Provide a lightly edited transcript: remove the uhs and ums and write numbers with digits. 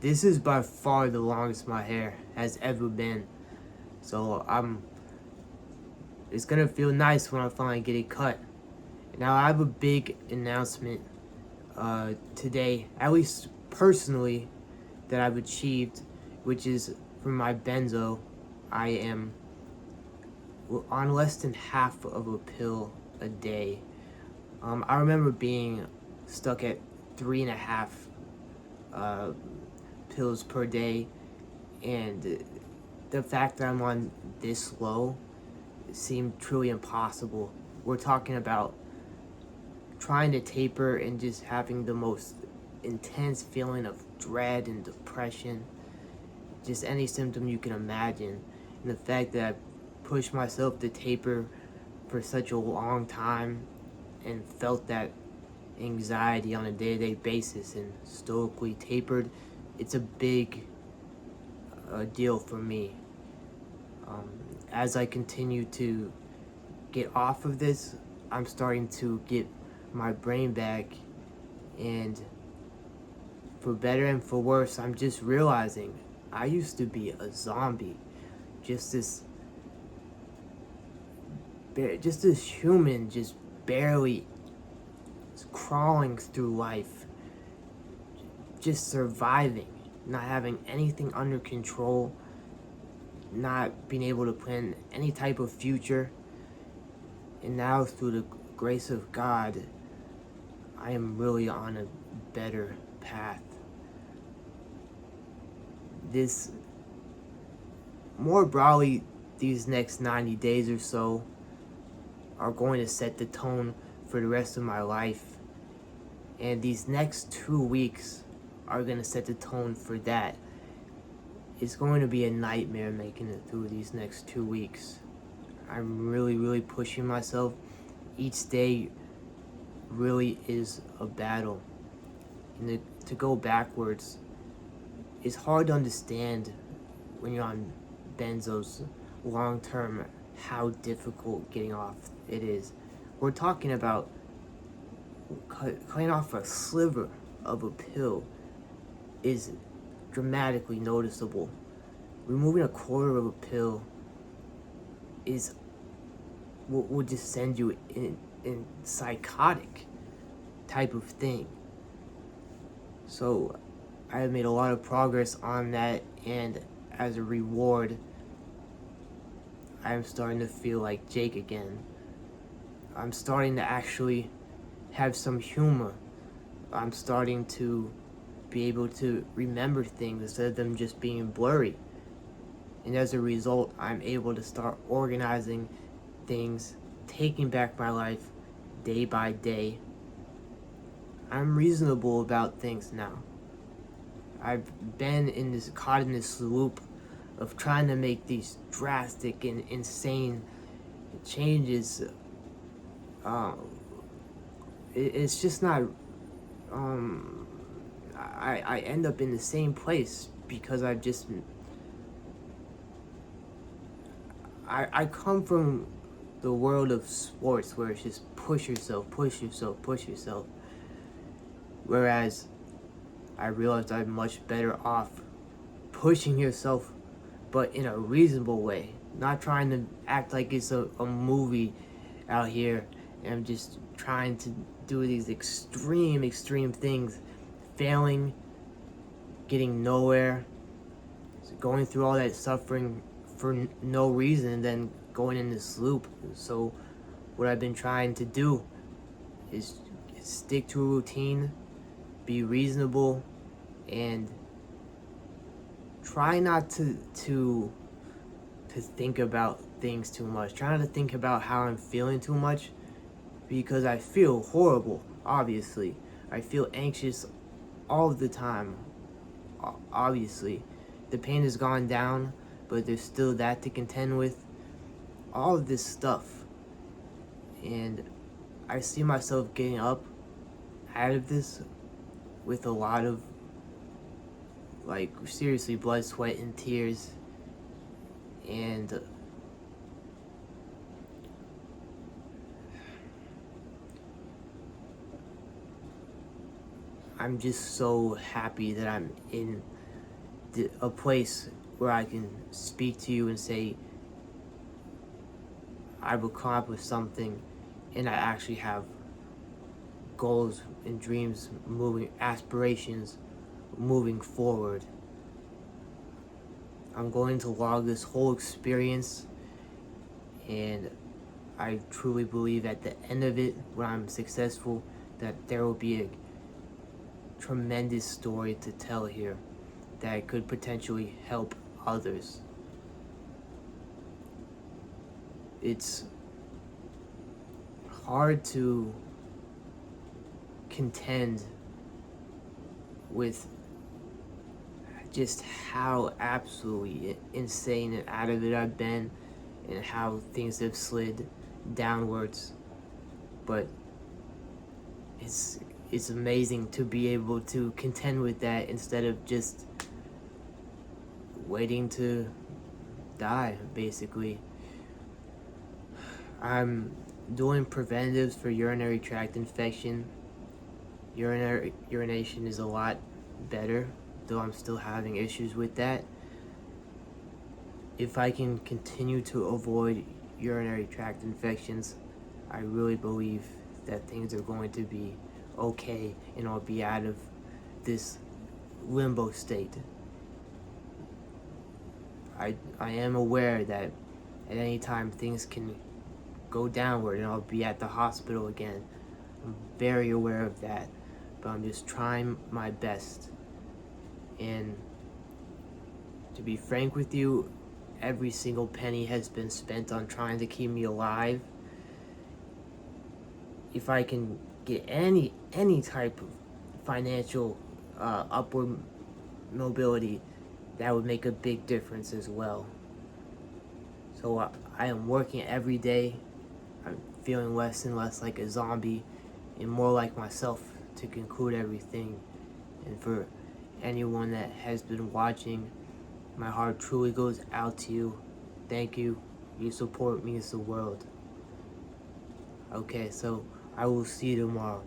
This is by far the longest my hair has ever been. So it's gonna feel nice when I finally get it cut. Now I have a big announcement today, at least personally, that I've achieved, which is for my benzo. I am on less than half of a pill a day. I remember being stuck at 3.5 uh, pills per day, and the fact that I'm on this low seemed truly impossible. We're talking about trying to taper and just having the most intense feeling of dread and depression, just any symptom you can imagine. And the fact that I pushed myself to taper for such a long time and felt that anxiety on a day-to-day basis and stoically tapered, it's a big deal for me. As I continue to get off of this, I'm starting to get my brain back, and for better and for worse, I'm just realizing I used to be a zombie, just this human, just barely crawling through life, just surviving, not having anything under control, not being able to plan any type of future. And now, through the grace of God, I am really on a better path. This, more broadly, these next 90 days or so are going to set the tone for the rest of my life. And these next 2 weeks are going to set the tone for that. It's going to be a nightmare making it through these next 2 weeks. I'm really pushing myself. Each day really is a battle. And to go backwards, it's hard to understand when you're on benzos long term how difficult getting off it is. We're talking about cutting off a sliver of a pill is dramatically noticeable. Removing a quarter of a pill is will just send you in psychotic type of thing. So I have made a lot of progress on that, and as a reward, I'm starting to feel like Jake again. I'm starting to actually have some humor. I'm starting to be able to remember things instead of them just being blurry. And as a result, I'm able to start organizing things, taking back my life day by day. I'm reasonable about things now. I've been caught in this loop of trying to make these drastic and insane changes. It's just not. I end up in the same place because I come from the world of sports where it's just push yourself, push yourself, push yourself. Whereas I realized I'm much better off pushing yourself, but in a reasonable way. Not trying to act like it's a movie out here, and I'm just trying to do these extreme things, failing, getting nowhere, going through all that suffering for no reason, and then going in this loop. So what I've been trying to do is stick to a routine, be reasonable, and try not to think about things too much. Try not to think about how I'm feeling too much, because I feel horrible, obviously. I feel anxious all the time, obviously. The pain has gone down, but there's still that to contend with. All of this stuff. And I see myself getting up out of this with a lot of, like, seriously, blood, sweat, and tears. And I'm just so happy that I'm in a place where I can speak to you and say I've accomplished something and I actually have goals and dreams, aspirations moving forward. I'm going to log this whole experience, and I truly believe at the end of it, when I'm successful, that there will be a tremendous story to tell here that could potentially help others. It's hard to contend with just how absolutely insane and out of it I've been and how things have slid downwards, but it's amazing to be able to contend with that instead of just waiting to die, basically. I'm doing preventatives for urinary tract infection. Urination is a lot better, though I'm still having issues with that. If I can continue to avoid urinary tract infections, I really believe that things are going to be okay and I'll be out of this limbo state. I am aware that at any time things can go downward and I'll be at the hospital again. I'm very aware of that, but I'm just trying my best. And to be frank with you, every single penny has been spent on trying to keep me alive. If I can get any type of financial upward mobility, that would make a big difference as well. So I am working every day. I'm feeling less and less like a zombie and more like myself to conclude everything. And for anyone that has been watching, my heart truly goes out to you. Thank you. Your support means the world. Okay, so I will see you tomorrow.